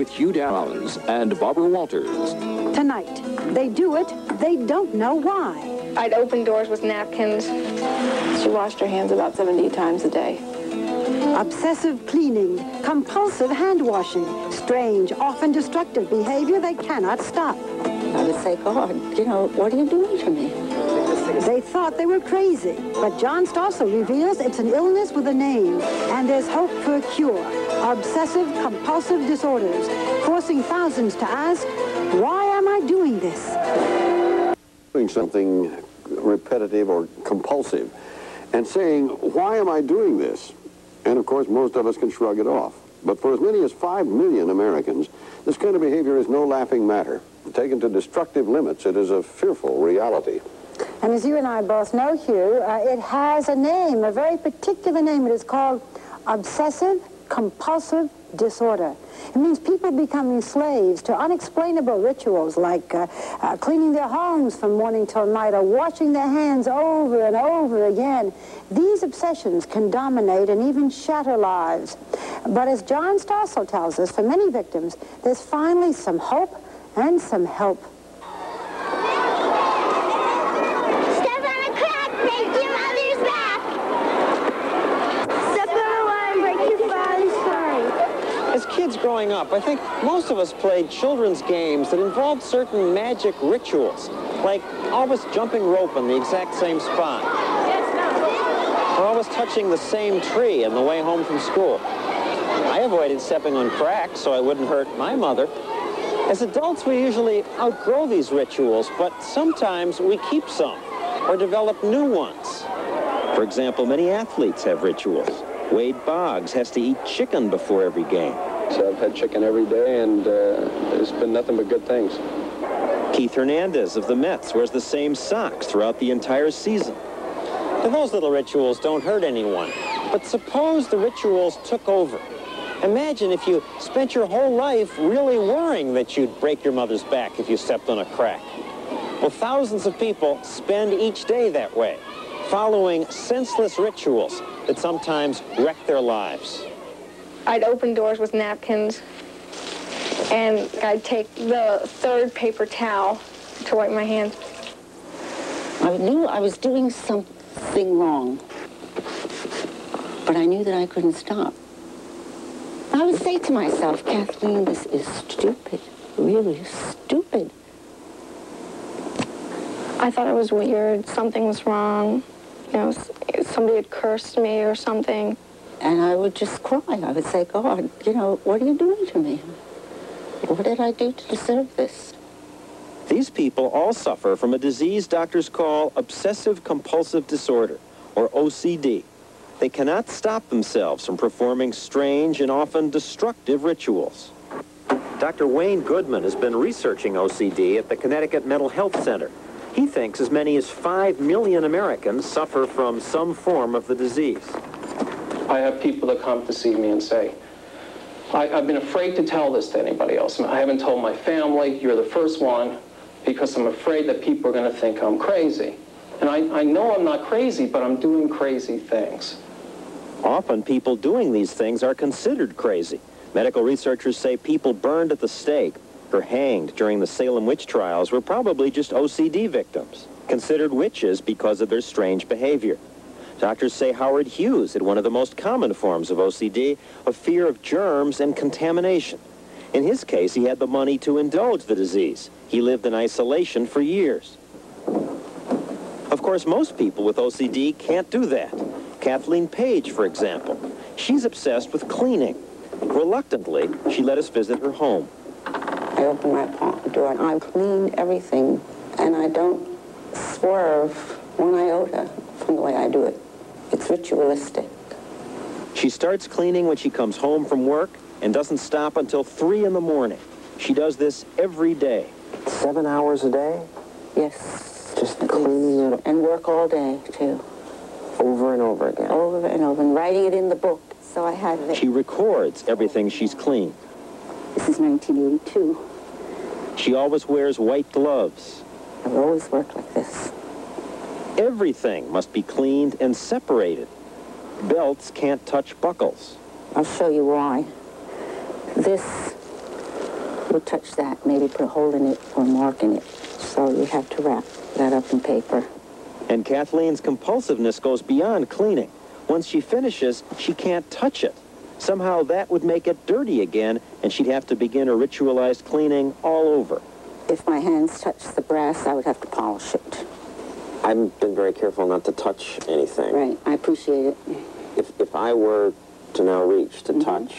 with Hugh Downs and Barbara Walters. Tonight, they do it, they don't know why. I'd open doors with napkins. She washed her hands about 70 times a day. Obsessive cleaning, compulsive hand washing, strange, often destructive behavior they cannot stop. I would say, God, you know, what are you doing to me? They thought they were crazy, but John Stossel reveals it's an illness with a name, and there's hope for a cure. Obsessive-compulsive disorders, forcing thousands to ask, why am I doing this? Doing something repetitive or compulsive, and saying, why am I doing this? And of course, most of us can shrug it off. But for as many as 5 million Americans, this kind of behavior is no laughing matter. Taken to destructive limits, it is a fearful reality. And as you and I both know, Hugh, it has a name, a very particular name. It is called obsessive-compulsive disorder. It means people becoming slaves to unexplainable rituals like cleaning their homes from morning till night or washing their hands over and over again. These obsessions can dominate and even shatter lives. But as John Stossel tells us, for many victims, there's finally some hope and some help. As kids growing up, I think most of us played children's games that involved certain magic rituals, like always jumping rope in the exact same spot, or always touching the same tree on the way home from school. I avoided stepping on cracks so I wouldn't hurt my mother. As adults, we usually outgrow these rituals, but sometimes we keep some or develop new ones. For example, many athletes have rituals. Wade Boggs has to eat chicken before every game. So I've had chicken every day, and it's been nothing but good things. Keith Hernandez of the Mets wears the same socks throughout the entire season. Now, those little rituals don't hurt anyone, but suppose the rituals took over. Imagine if you spent your whole life really worrying that you'd break your mother's back if you stepped on a crack. Well, thousands of people spend each day that way, following senseless rituals that sometimes wreck their lives. I'd open doors with napkins, and I'd take the third paper towel to wipe my hands. I knew I was doing something wrong, but I knew that I couldn't stop. I would say to myself, Kathleen, this is stupid, really stupid. I thought it was weird, something was wrong. You know, somebody had cursed me or something. And I would just cry. I would say, God, you know, what are you doing to me? What did I do to deserve this? These people all suffer from a disease doctors call obsessive-compulsive disorder, or OCD. They cannot stop themselves from performing strange and often destructive rituals. Dr. Wayne Goodman has been researching OCD at the Connecticut Mental Health Center. He thinks as many as 5 million Americans suffer from some form of the disease. I have people that come to see me and say, I've been afraid to tell this to anybody else. I haven't told my family. You're the first one, because I'm afraid that people are going to think I'm crazy. And I know I'm not crazy, but I'm doing crazy things. Often people doing these things are considered crazy. Medical researchers say people burned at the stake or hanged during the Salem witch trials were probably just OCD victims, considered witches because of their strange behavior. Doctors say Howard Hughes had one of the most common forms of OCD, a fear of germs and contamination. In his case, he had the money to indulge the disease. He lived in isolation for years. Of course, most people with OCD can't do that. Kathleen Page, for example. She's obsessed with cleaning. Reluctantly, she let us visit her home. I open my apartment door and I clean everything, and I don't swerve one iota from the way I do it. It's ritualistic. She starts cleaning when she comes home from work and doesn't stop until 3 in the morning. She does this every day. 7 hours a day? Yes. Just cleaning it. And work all day, too. Over and over again? Over and over, and writing it in the book, so I have it. She records everything she's cleaned. This is 1982. She always wears white gloves. I've always worked like this. Everything must be cleaned and separated. Belts can't touch buckles. I'll show you why. This will touch that, maybe put a hole in it or a mark in it. So you have to wrap that up in paper. And Kathleen's compulsiveness goes beyond cleaning. Once she finishes, she can't touch it. Somehow that would make it dirty again, and she'd have to begin a ritualized cleaning all over. If my hands touched the brass, I would have to polish it. I've been very careful not to touch anything. Right, I appreciate it. If I were to now reach to touch,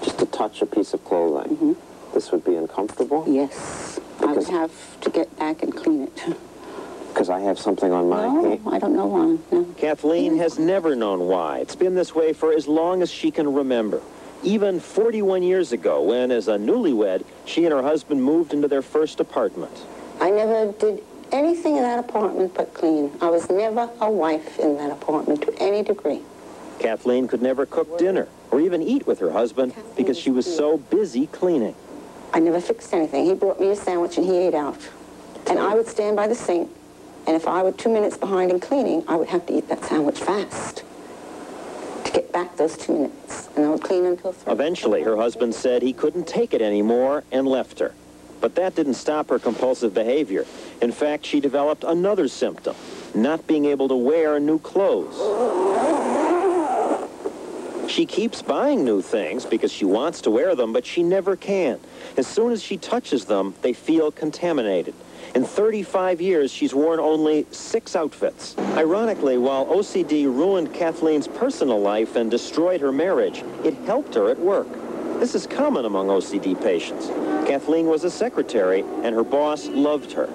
just to touch a piece of clothing, this would be uncomfortable? Yes, I would have to get back and clean it. Because I have something on my hand? No, I don't know why, no. Kathleen has never known why. It's been this way for as long as she can remember. Even 41 years ago, when, as a newlywed, she and her husband moved into their first apartment. I never did anything in that apartment but clean. I was never a wife in that apartment to any degree. Kathleen could never cook dinner or even eat with her husband because she was so busy cleaning. I never fixed anything. He brought me a sandwich and he ate out. And I would stand by the sink, and if I were 2 minutes behind in cleaning, I would have to eat that sandwich fast to get back those 2 minutes. And I would clean until 3. Eventually, her husband said he couldn't take it anymore and left her. But that didn't stop her compulsive behavior. In fact, she developed another symptom, not being able to wear new clothes. She keeps buying new things because she wants to wear them, but she never can. As soon as she touches them, they feel contaminated. In 35 years, she's worn only 6 outfits. Ironically, while OCD ruined Kathleen's personal life and destroyed her marriage, it helped her at work. This is common among OCD patients. Kathleen was a secretary, and her boss loved her.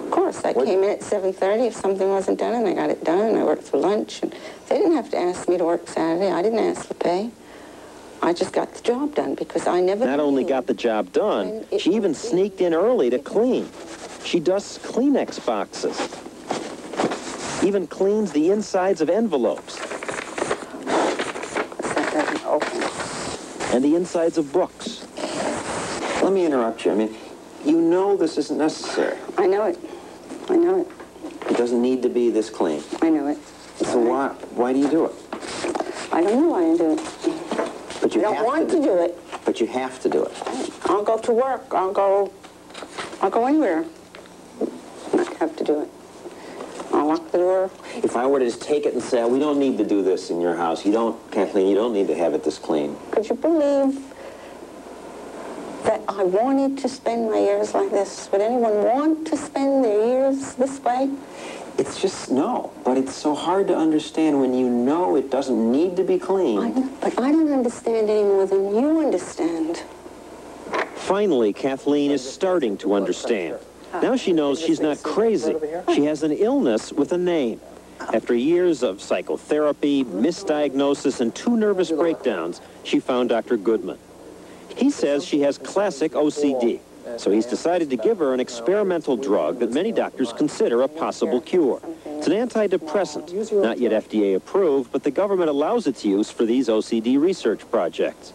Of course, I came in at 7:30 if something wasn't done, and I got it done, and I worked through lunch. And they didn't have to ask me to work Saturday. I didn't ask for pay. I just got the job done because I never... Not only got the job done, she even sneaked in early to clean. She dusts Kleenex boxes, even cleans the insides of envelopes, That doesn't open. and the insides of books. Let me interrupt you. I mean, you know this isn't necessary. I know it. I know it. It doesn't need to be this clean. I know it. So why do you do it? I don't know why I do it. But you I don't want to do it. But you have to do it. I'll go to work. I'll go anywhere. I have to do it. I'll lock the door. If I were to just take it and say, we don't need to do this in your house. You don't, Kathleen, you don't need to have it this clean. Could you believe that I wanted to spend my years like this? Would anyone want to spend their years this way? It's just, no. But it's so hard to understand when you know it doesn't need to be clean. I know, but I don't understand any more than you understand. Finally, Kathleen is starting to understand. Now she knows she's not crazy. She has an illness with a name. After years of psychotherapy, misdiagnosis, and 2 nervous breakdowns, she found Dr. Goodman. He says she has classic OCD, so he's decided to give her an experimental drug that many doctors consider a possible cure. It's an antidepressant, not yet FDA approved, but the government allows its use for these OCD research projects.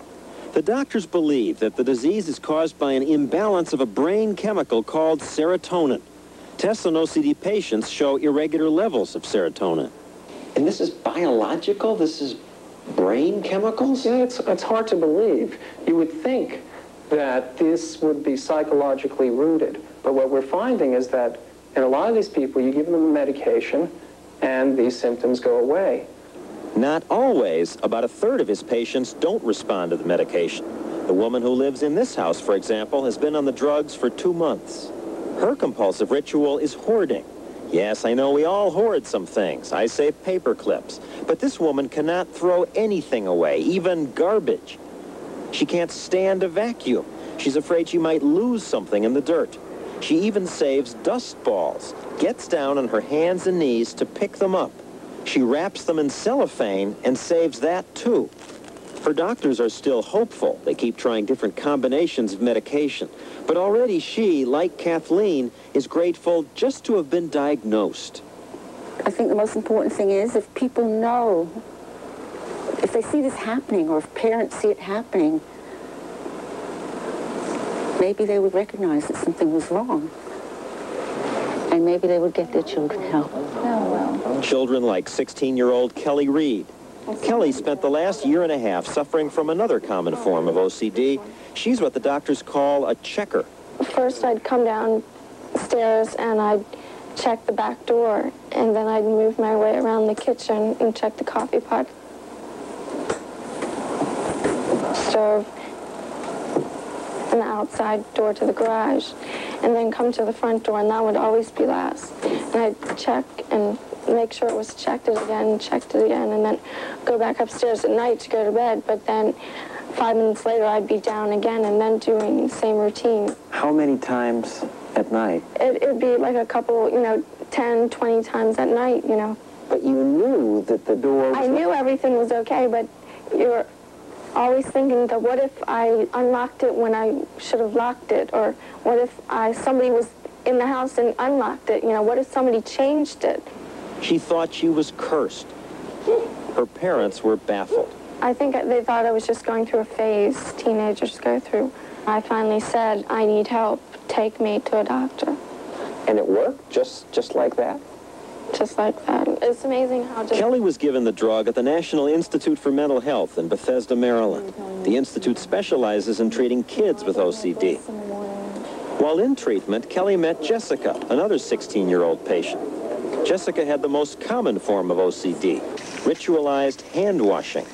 The doctors believe that the disease is caused by an imbalance of a brain chemical called serotonin. Tests on OCD patients show irregular levels of serotonin. And this is biological? This is brain chemicals? Yeah, it's hard to believe. You would think that this would be psychologically rooted. But what we're finding is that in a lot of these people, you give them a medication and these symptoms go away. Not always. About 1/3 of his patients don't respond to the medication. The woman who lives in this house, for example, has been on the drugs for 2 months. Her compulsive ritual is hoarding. Yes, I know we all hoard some things. I save paper clips. But this woman cannot throw anything away, even garbage. She can't stand a vacuum. She's afraid she might lose something in the dirt. She even saves dust balls, gets down on her hands and knees to pick them up. She wraps them in cellophane and saves that too. Her doctors are still hopeful. They keep trying different combinations of medication. But already she, like Kathleen, is grateful just to have been diagnosed. I think the most important thing is if people know, if they see this happening or if parents see it happening, maybe they would recognize that something was wrong. And maybe they would get their children help. Children like 16-year-old Kelly Reed. Kelly spent the last year and a half suffering from another common form of OCD. She's what the doctors call a checker. First, I'd come downstairs and I'd check the back door, and then I'd move my way around the kitchen and check the coffee pot, stove, and the outside door to the garage, and then come to the front door, and that would always be last. And I'd check and make sure it was checked it again, and then go back upstairs at night to go to bed, but then 5 minutes later I'd be down again and then doing the same routine. How many times at night? It'd be like a couple, 10, 20 times at night, But you knew that the door was... I knew everything was okay, but you're always thinking that what if I unlocked it when I should have locked it, or what if somebody was in the house and unlocked it, what if somebody changed it? She thought she was cursed. Her parents were baffled. I think they thought I was just going through a phase teenagers go through. I finally said, I need help. Take me to a doctor. And it worked? Just like that? Just like that. It's amazing how just... Kelly was given the drug at the National Institute for Mental Health in Bethesda, Maryland. The institute specializes in treating kids with OCD. While in treatment, Kelly met Jessica, another 16-year-old patient. Jessica had the most common form of OCD, ritualized hand washing.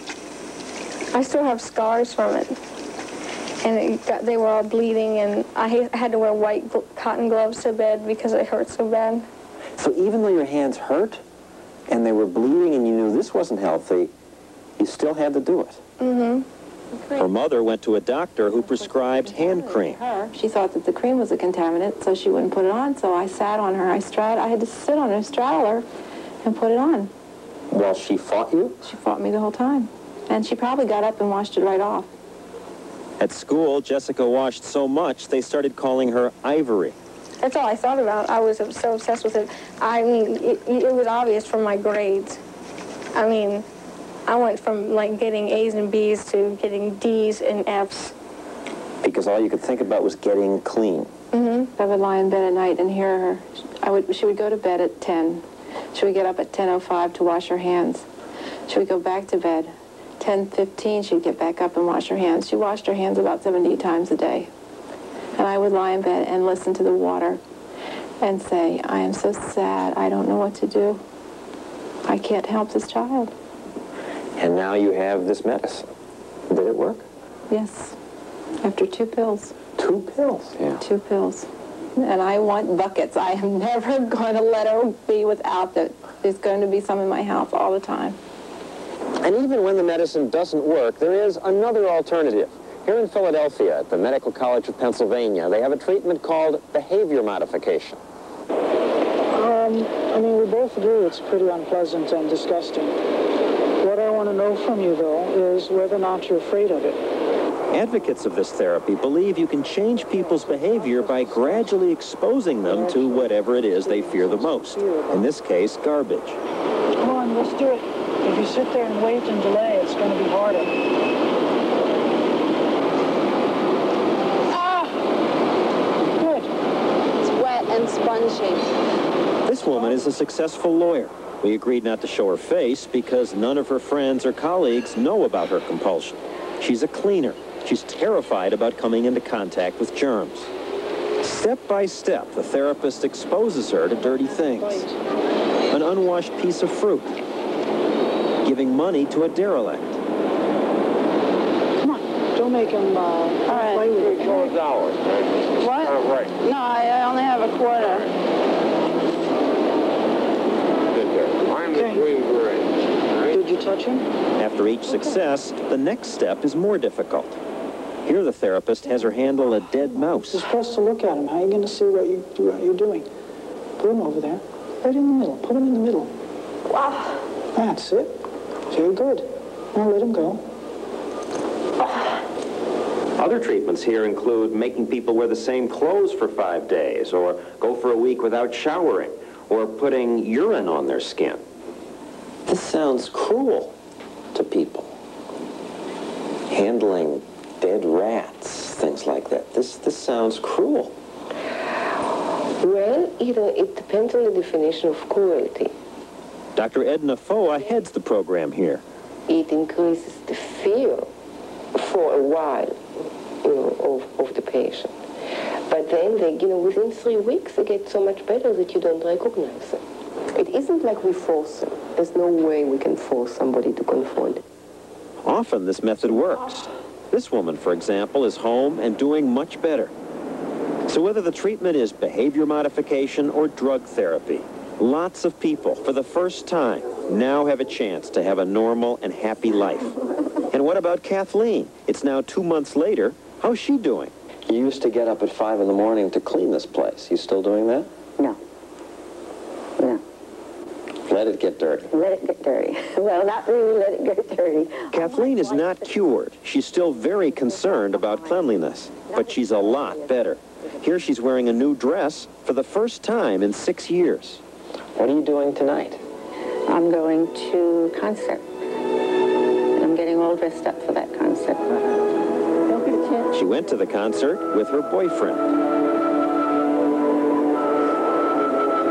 I still have scars from it. And they were all bleeding, and I had to wear white cotton gloves to bed because it hurt so bad. So even though your hands hurt and they were bleeding and you knew this wasn't healthy, you still had to do it? Mm-hmm. Her mother went to a doctor who prescribed hand cream. She thought that the cream was a contaminant, so she wouldn't put it on, so I sat on her. I had to sit on her, straddle her, and put it on. While she fought you? She fought me the whole time. And she probably got up and washed it right off. At school, Jessica washed so much, they started calling her Ivory. That's all I thought about. I was so obsessed with it. I mean, it was obvious from my grades. I mean, I went from, getting A's and B's to getting D's and F's. Because all you could think about was getting clean. Mm-hmm. I would lie in bed at night and hear her. She would go to bed at 10. She would get up at 10:05 to wash her hands. She would go back to bed. 10:15, she'd get back up and wash her hands. She washed her hands about 70 times a day. And I would lie in bed and listen to the water and say, I am so sad. I don't know what to do. I can't help this child. And now you have this medicine. Did it work? Yes. After 2 pills. 2 pills? Yeah. 2 pills. And I want buckets. I am never going to let her be without it. There's going to be some in my house all the time. And even when the medicine doesn't work, there is another alternative. Here in Philadelphia, at the Medical College of Pennsylvania, they have a treatment called behavior modification. I mean, we both agree it's pretty unpleasant and disgusting. What I want to know from you, though, is whether or not you're afraid of it. Advocates of this therapy believe you can change people's behavior by gradually exposing them to whatever it is they fear the most. In this case, garbage. Come on, let's do it. If you sit there and wait and delay, it's going to be harder. And spongy. This woman is a successful lawyer. We agreed not to show her face because none of her friends or colleagues know about her compulsion. She's a cleaner. She's terrified about coming into contact with germs. Step by step, the therapist exposes her to dirty things. An unwashed piece of fruit. Giving money to a derelict. Come on, don't make him play with it. $4, What? Right. No, I only have a quarter. I'm the green gray. Did you touch him? After each success, the next step is more difficult. Here the therapist has her handle a dead mouse. You're supposed to look at him. How are you going to see what you're doing? Put him over there. Right in the middle. Put him in the middle. Wow. That's it. Very good. Now let him go. Other treatments here include making people wear the same clothes for 5 days, or go for a week without showering, or putting urine on their skin. This sounds cruel to people. Handling dead rats, things like that. This sounds cruel. Well, it depends on the definition of cruelty. Dr. Edna heads the program here. it increases the fear for a while, of the patient. But then they, within 3 weeks they get so much better that you don't recognize them. It isn't like we force them. There's no way we can force somebody to confront. Often this method works. This woman, for example, is home and doing much better. So whether the treatment is behavior modification or drug therapy, lots of people, for the first time, now have a chance to have a normal and happy life. And what about Kathleen? It's now 2 months later. How's she doing? You used to get up at 5 in the morning to clean this place. You still doing that? No. No. Let it get dirty. Let it get dirty. Well, not really let it get dirty. Kathleen is not cured. She's still very concerned about cleanliness, but she's a lot better. Here she's wearing a new dress for the first time in 6 years. What are you doing tonight? I'm going to concert. And I'm getting all dressed up for that concert. Don't get a chance. She went to the concert with her boyfriend.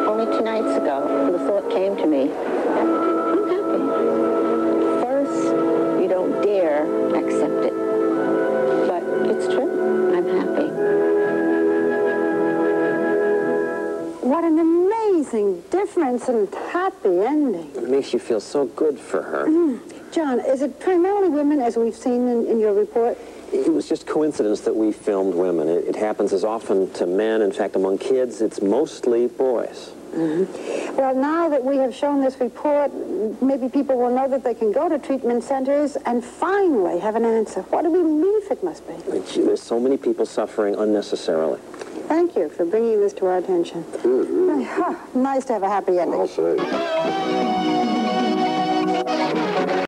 Only 2 nights ago, the thought came to me, I'm happy. First, you don't dare accept it. But it's true. I'm happy. What an amazing difference and happy ending. It makes you feel so good for her. John, is it primarily women, as we've seen in your report? It was just coincidence that we filmed women. It happens as often to men. In fact, among kids, it's mostly boys. Well, now that we have shown this report, maybe people will know that they can go to treatment centers and finally have an answer. What a relief it must be. There's so many people suffering unnecessarily. Thank you for bringing this to our attention. Nice to have a happy ending. I'll say.